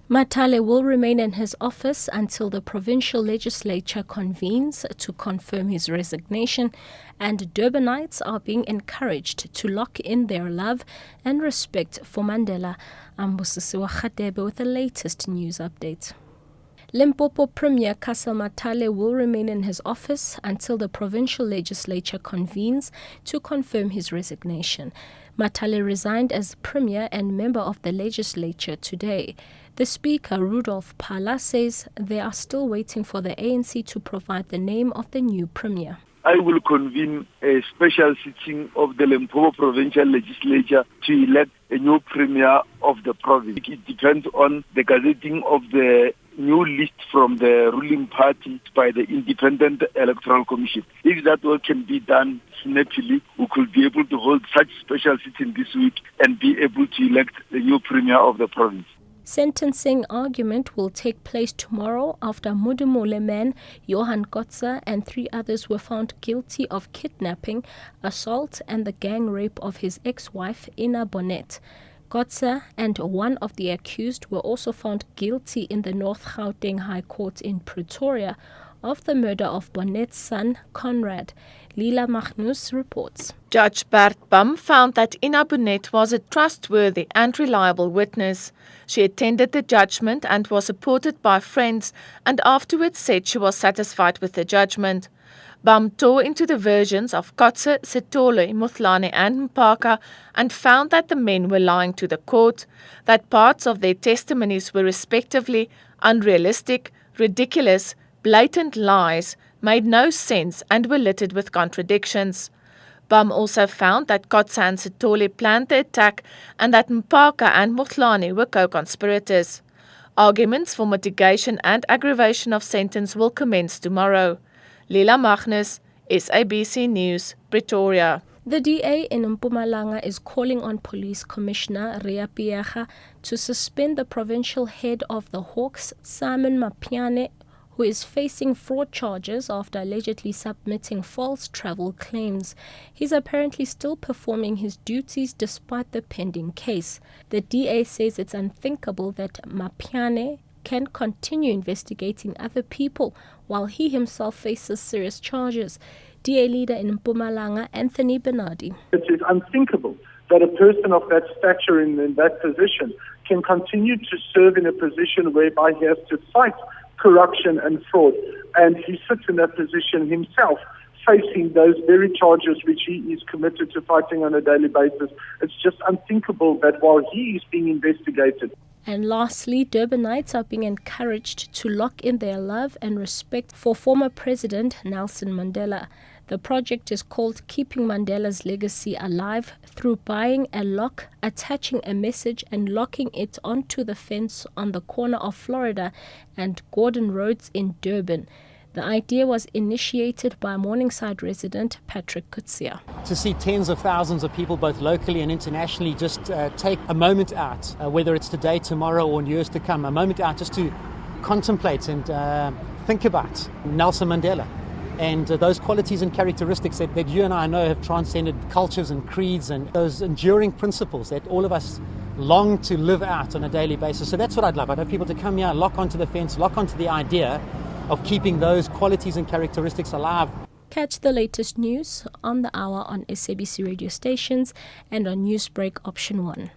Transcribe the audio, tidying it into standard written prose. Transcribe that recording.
Matale will remain in his office until the provincial legislature convenes to confirm his resignation, and Durbanites are being encouraged to lock in their love and respect for Mandela. I'm Busisiwa Khadebe with the latest news update. Limpopo Premier Castle Matale will remain in his office until the provincial legislature convenes to confirm his resignation. Matale resigned as Premier and member of the legislature today. The Speaker, Rudolph Phala, says they are still waiting for the ANC to provide the name of the new Premier. I will convene a special sitting of the Limpopo Provincial Legislature to elect a new Premier of the province. It depends on the gazetting of the new list from the ruling party by the Independent Electoral Commission. If that work can be done snappily, we could be able to hold such special sitting this week and be able to elect the new Premier of the province. Sentencing argument will take place tomorrow after Mudumule man Johan Kotze and 3 others were found guilty of kidnapping, assault and the gang rape of his ex-wife Ina Bonnet. Kotze and one of the accused were also found guilty in the North Gauteng High Court in Pretoria of the murder of Bonnet's son, Conrad. Lila Magnus reports. Judge Bert Bum found that Ina Bonnet was a trustworthy and reliable witness. She attended the judgment and was supported by friends, and afterwards said she was satisfied with the judgment. Bum tore into the versions of Kotze, Sithole, Muthlane and Mpaka and found that the men were lying to the court, that parts of their testimonies were respectively unrealistic, ridiculous, blatant lies, made no sense and were littered with contradictions. Bum also found that Kotze and Sithole planned the attack and that Mpaka and Muthlane were co-conspirators. Arguments for mitigation and aggravation of sentence will commence tomorrow. Lila Magnus, SABC News, Pretoria. The DA in Mpumalanga is calling on Police Commissioner Rea Piaga to suspend the provincial head of the Hawks, Simon Mapiane, who is facing fraud charges after allegedly submitting false travel claims. He's apparently still performing his duties despite the pending case. The DA says it's unthinkable that Mapiane can continue investigating other people while he himself faces serious charges. DA leader in Mpumalanga, Anthony Bernardi. It is unthinkable that a person of that stature in that position can continue to serve in a position whereby he has to fight corruption and fraud, and he sits in that position himself, facing those very charges which he is committed to fighting on a daily basis. It's just unthinkable that while he is being investigated. And lastly, Durbanites are being encouraged to lock in their love and respect for former President Nelson Mandela. The project is called Keeping Mandela's Legacy Alive through buying a lock, attaching a message and locking it onto the fence on the corner of Florida and Gordon Roads in Durban. The idea was initiated by Morningside resident Patrick Kutsia. To see tens of thousands of people, both locally and internationally, just take a moment out, whether it's today, tomorrow or in years to come, a moment out just to contemplate and think about Nelson Mandela and those qualities and characteristics that you and I know have transcended cultures and creeds and those enduring principles that all of us long to live out on a daily basis. So that's what I'd love. I'd love people to come here, lock onto the fence, lock onto the idea of keeping those qualities and characteristics alive. Catch the latest news on the hour on SABC radio stations and on Newsbreak Option 1.